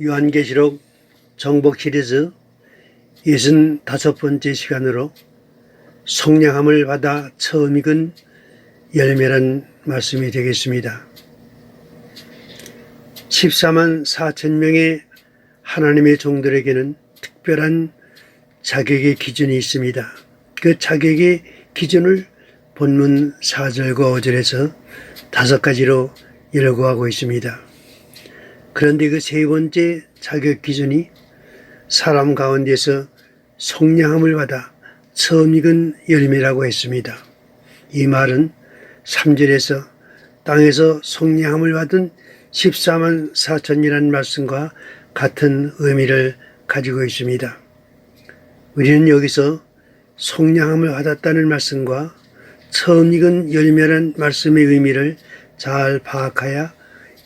요한계시록 정복 시리즈 65번째 시간으로 속량함을 받아 처음 익은 열매란 말씀이 되겠습니다. 14만 4천 명의 하나님의 종들에게는 특별한 자격의 기준이 있습니다. 그 자격의 기준을 본문 4절과 5절에서 5가지로 열거하고 있습니다. 그런데 그 세 번째 자격 기준이 사람 가운데서 속량함을 받아 처음 익은 열매라고 했습니다. 이 말은 3절에서 땅에서 속량함을 받은 14만 4천이라는 말씀과 같은 의미를 가지고 있습니다. 우리는 여기서 속량함을 받았다는 말씀과 처음 익은 열매란 말씀의 의미를 잘 파악하여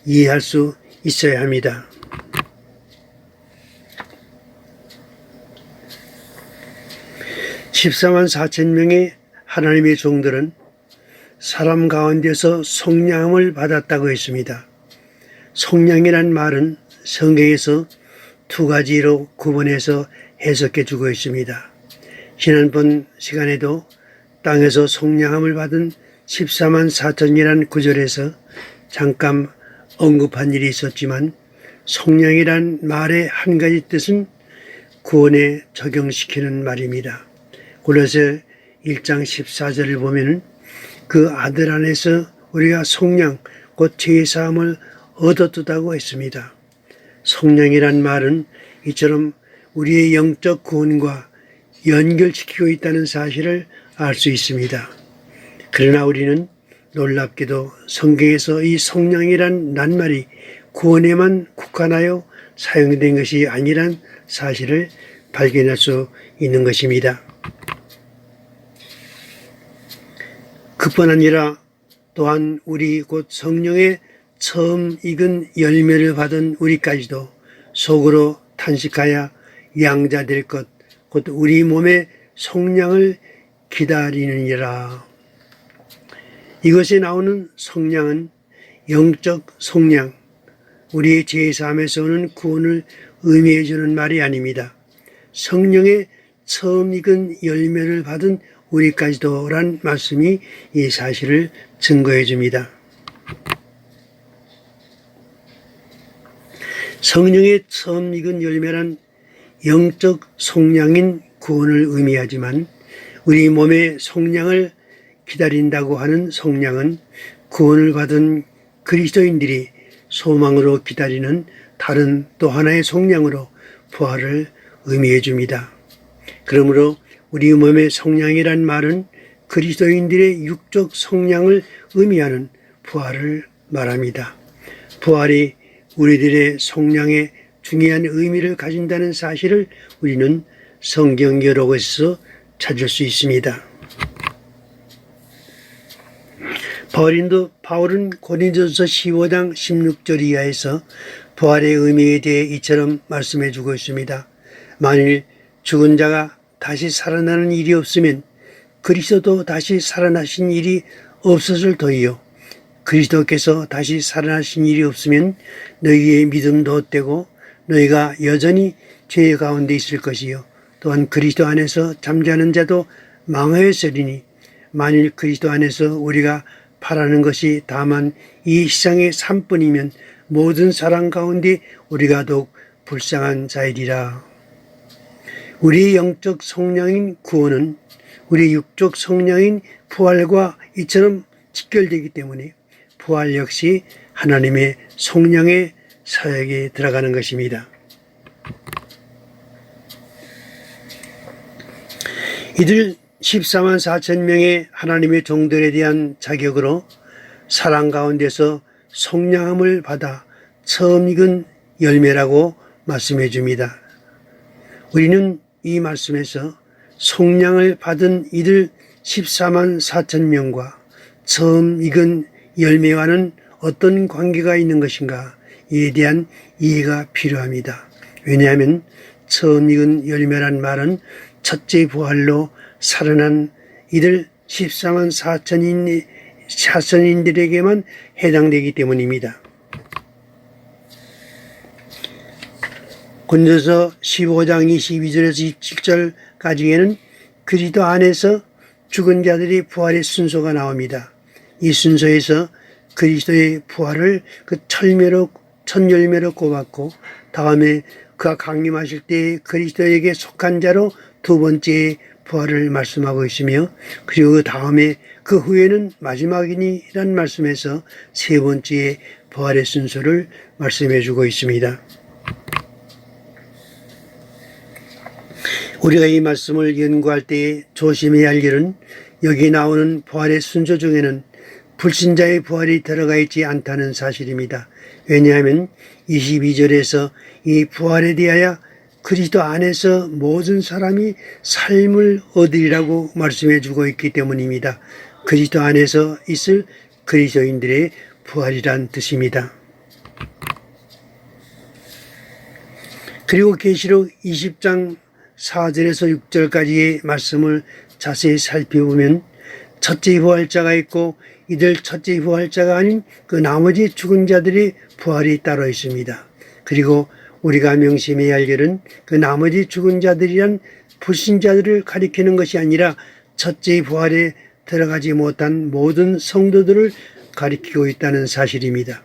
이해할 수 있어야 합니다. (14만 4천) 명의 하나님의 종들은 사람 가운데서 속량함을 받았다고 했습니다. 속량이란 말은 성경에서 두 가지로 구분해서 해석해 주고 있습니다. 지난번 시간에도 땅에서 속량함을 받은 14만 4천이라는 구절에서 잠깐 언급한 일이 있었지만, 속량이란 말의 한 가지 뜻은 구원에 적용시키는 말입니다. 골로새 1장 14절을 보면 그 아들 안에서 우리가 속량 곧 죄사함을 얻었다고 했습니다. 속량이란 말은 이처럼 우리의 영적 구원과 연결시키고 있다는 사실을 알 수 있습니다. 그러나 우리는 놀랍게도 성경에서 이 속량이란 낱말이 구원에만 국한하여 사용된 것이 아니란 사실을 발견할 수 있는 것입니다. 그뿐 아니라 또한 우리 곧 성령의 처음 익은 열매를 받은 우리까지도 속으로 탄식하여 양자될 것, 곧 우리 몸의 속량을 기다리느니라. 이것에 나오는 속량은 영적 속량, 우리의 죄사함에서 오는 구원을 의미해 주는 말이 아닙니다. 성령의 처음 익은 열매를 받은 우리까지도 란 말씀이 이 사실을 증거해 줍니다. 성령의 처음 익은 열매란 영적 속량인 구원을 의미하지만, 우리 몸의 속량을 기다린다고 하는 속량은 구원을 받은 그리스도인들이 소망으로 기다리는 다른 또 하나의 속량으로 부활을 의미해 줍니다. 그러므로 우리 몸의 속량이란 말은 그리스도인들의 육적 속량을 의미하는 부활을 말합니다. 부활이 우리들의 속량에 중요한 의미를 가진다는 사실을 우리는 성경 여러 곳에서 찾을 수 있습니다. 바울은 고린도전서 15장 16절 이하에서 부활의 의미에 대해 이처럼 말씀해 주고 있습니다. 만일 죽은 자가 다시 살아나는 일이 없으면 그리스도도 다시 살아나신 일이 없었을 터이요, 그리스도께서 다시 살아나신 일이 없으면 너희의 믿음도 헛되고 너희가 여전히 죄 가운데 있을 것이요, 또한 그리스도 안에서 잠자는 자도 망하였으리니, 만일 그리스도 안에서 우리가 바라는 것이 다만 이 세상의 삶뿐이면 모든 사람 가운데 우리가 더욱 불쌍한 자이리라. 우리의 영적 속량인 구원은 우리 육적 속량인 부활과 이처럼 직결되기 때문에 부활 역시 하나님의 속량의 사역에 들어가는 것입니다. 이들 14만 4천 명의 하나님의 종들에 대한 자격으로 사랑 가운데서 속량함을 받아 처음 익은 열매라고 말씀해 줍니다. 우리는 이 말씀에서 속량을 받은 이들 14만 4천 명과 처음 익은 열매와는 어떤 관계가 있는 것인가, 이에 대한 이해가 필요합니다. 왜냐하면 처음 익은 열매란 말은 첫째 부활로 살아난 이들 14만 4천인들에게만 해당되기 때문입니다. 고린도서 15장 22절에서 27절까지에는 그리스도 안에서 죽은 자들이 부활의 순서가 나옵니다. 이 순서에서 그리스도의 부활을 그 첫 열매로 꼽았고, 다음에 그가 강림하실 때 그리스도에게 속한 자로 두 번째 부활을 말씀하고 있으며, 그리고 그 다음에 그 후에는 마지막이니라는 말씀에서 세 번째 부활의 순서를 말씀해 주고 있습니다. 우리가 이 말씀을 연구할 때 조심해야 할 일은 여기 나오는 부활의 순서 중에는 불신자의 부활이 들어가 있지 않다는 사실입니다. 왜냐하면 22절에서 이 부활에 대하여 그리스도 안에서 모든 사람이 삶을 얻으리라고 말씀해 주고 있기 때문입니다. 그리스도 안에서 있을 그리스도인들의 부활이란 뜻입니다. 그리고 계시록 20장 4절에서 6절까지의 말씀을 자세히 살펴보면 첫째 부활자가 있고 이들 첫째 부활자가 아닌 그 나머지 죽은 자들의 부활이 따로 있습니다. 그리고 우리가 명심해야 할 일은 그 나머지 죽은 자들이란 불신자들을 가리키는 것이 아니라 첫째 부활에 들어가지 못한 모든 성도들을 가리키고 있다는 사실입니다.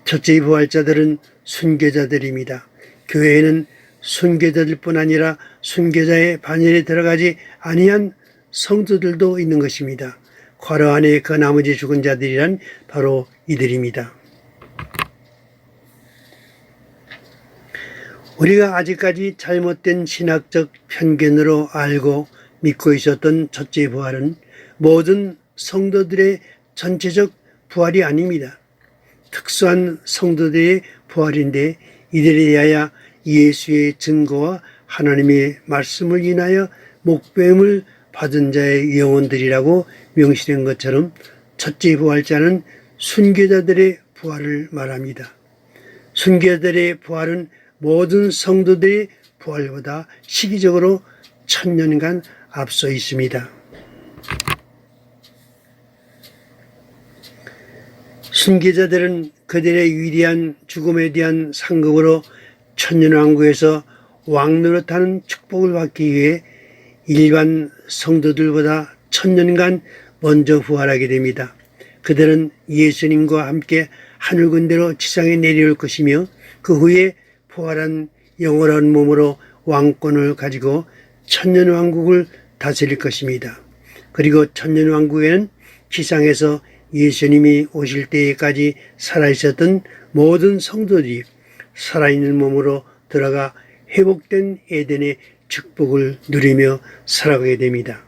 첫째 부활자들은 순교자들입니다. 교회에는 순교자들뿐 아니라 순교자의 반열에 들어가지 아니한 성도들도 있는 것입니다. 괄호 안에 그 나머지 죽은 자들이란 바로 이들입니다. 우리가 아직까지 잘못된 신학적 편견으로 알고 믿고 있었던 첫째 부활은 모든 성도들의 전체적 부활이 아닙니다. 특수한 성도들의 부활인데 이들에 대하여 예수의 증거와 하나님의 말씀을 인하여 목배임을 받은 자의 영혼들이라고 명시된 것처럼 첫째 부활자는 순교자들의 부활을 말합니다. 순교자들의 부활은 모든 성도들의 부활보다 시기적으로 1000년간 앞서 있습니다. 순교자들은 그들의 위대한 죽음에 대한 상급으로 천년왕국에서 왕노릇하는 축복을 받기 위해 일반 성도들보다 1000년간 먼저 부활하게 됩니다. 그들은 예수님과 함께 하늘 군대로 지상에 내려올 것이며 그 후에 부활한 영원한 몸으로 왕권을 가지고 천년왕국을 다스릴 것입니다. 그리고 천년왕국에는 지상에서 예수님이 오실 때까지 살아있었던 모든 성도들이 살아있는 몸으로 들어가 회복된 에덴의 축복을 누리며 살아가게 됩니다.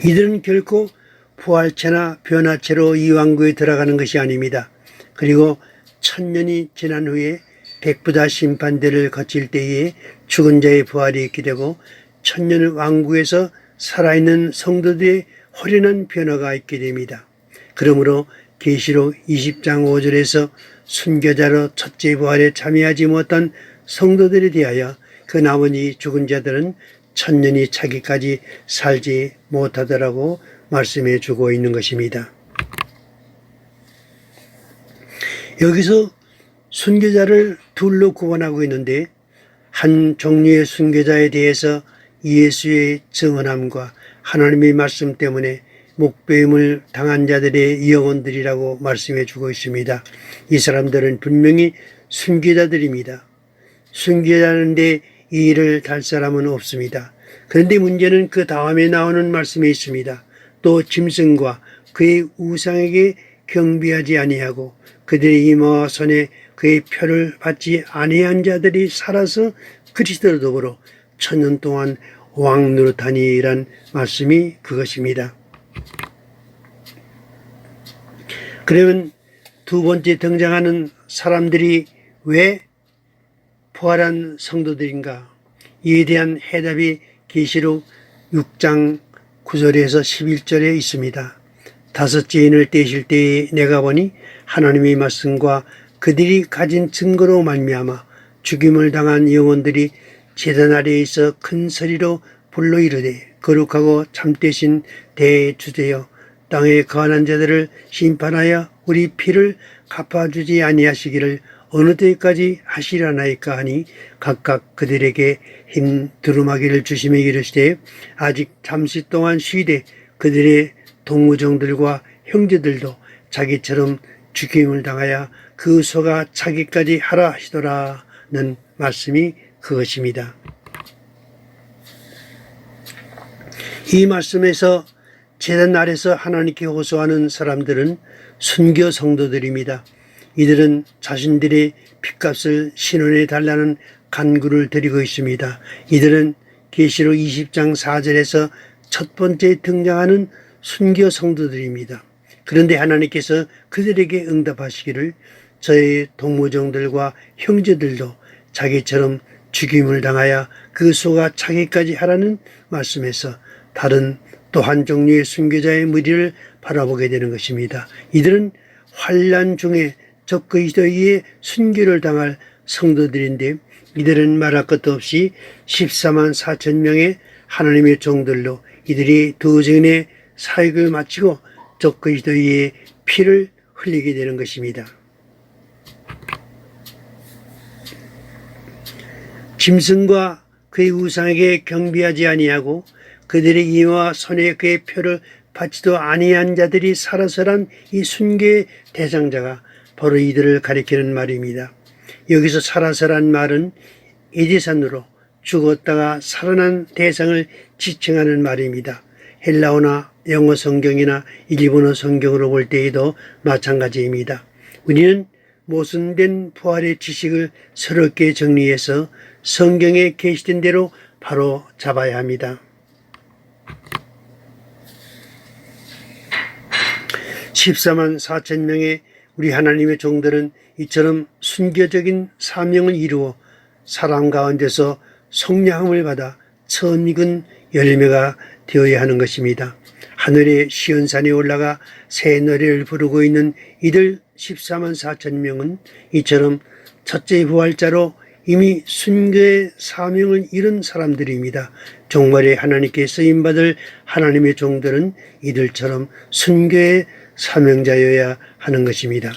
이들은 결코 부활체나 변화체로 이 왕국에 들어가는 것이 아닙니다. 그리고 1000년이 지난 후에 백부다 심판대를 거칠 때에 죽은 자의 부활이 있게 되고 1000년 왕국에서 살아있는 성도들의 호련한 변화가 있게 됩니다. 그러므로 계시록 20장 5절에서 순교자로 첫째 부활에 참여하지 못한 성도들에 대하여 그 나머지 죽은 자들은 1000년이 차기까지 살지 못하더라고 말씀해 주고 있는 것입니다. 여기서 순교자를 둘로 구분하고 있는데 한 종류의 순교자에 대해서 예수의 증언함과 하나님의 말씀 때문에 목배임을 당한 자들의 영혼들이라고 말씀해 주고 있습니다. 이 사람들은 분명히 순교자들입니다. 순교자인데 이 일을 달 사람은 없습니다. 그런데 문제는 그 다음에 나오는 말씀에 있습니다. 또 짐승과 그의 우상에게 경배하지 아니하고 그들의 이마와 손에 그의 표를 받지 아니한 자들이 살아서 그리스도로 더불어 1000년 동안 왕노릇하니란 말씀이 그것입니다. 그러면 두 번째 등장하는 사람들이 왜 부활한 성도들인가? 이에 대한 해답이 계시록 6장 9절에서 11절에 있습니다. 다섯째 인을 떼실 때에 내가 보니 하나님의 말씀과 그들이 가진 증거로 말미암아 죽임을 당한 영혼들이 제단 아래에 있어 큰 소리로 불러 이르되 거룩하고 참되신 대주제여 땅에 거한한 자들을 심판하여 우리 피를 갚아주지 아니하시기를 어느 때까지 하시려나이까 하니 각각 그들에게 힘 두루마기를 주시며 이르시되 아직 잠시 동안 쉬되 그들의 동무정들과 형제들도 자기처럼 죽임을 당하여 그 소가 차기까지 하라 하시더라는 말씀이 그것입니다. 이 말씀에서 제단 아래서 하나님께 호소하는 사람들은 순교 성도들입니다. 이들은 자신들의 핏값을 신원해 달라는 간구를 드리고 있습니다. 이들은 계시록 20장 4절에서 첫 번째 등장하는 순교 성도들입니다. 그런데 하나님께서 그들에게 응답하시기를 저의 동무정들과 형제들도 자기처럼 죽임을 당하여 그 소가 차기까지 하라는 말씀에서 다른 또 한 종류의 순교자의 무리를 바라보게 되는 것입니다. 이들은 환난 중에 적 그리스도의 순교를 당할 성도들인데 이들은 말할 것도 없이 14만 4천 명의 하나님의 종들로 이들이 두 증인의 사역을 마치고 적 그리스도의 피를 흘리게 되는 것입니다. 짐승과 그의 우상에게 경배하지 아니하고 그들의 이와 손에 그의 표를 받지도 아니한 자들이 살아서란 이 순교의 대상자가 바로 이들을 가리키는 말입니다. 여기서 살아서란 말은 에디산으로 죽었다가 살아난 대상을 지칭하는 말입니다. 헬라어나 영어 성경이나 일본어 성경으로 볼 때에도 마찬가지입니다. 우리는 모순된 부활의 지식을 새롭게 정리해서 성경에 계시된 대로 바로 잡아야 합니다. 14만 4천 명의 우리 하나님의 종들은 이처럼 순교적인 사명을 이루어 사람 가운데서 속량함을 받아 처음 익은 열매가 되어야 하는 것입니다. 하늘의 시온산에 올라가 새 노래를 부르고 있는 이들 14만 4천 명은 이처럼 첫째 부활자로 이미 순교의 사명을 이룬 사람들입니다. 종말에 하나님께 쓰임받을 하나님의 종들은 이들처럼 순교의 사명자여야 하는 것입니다.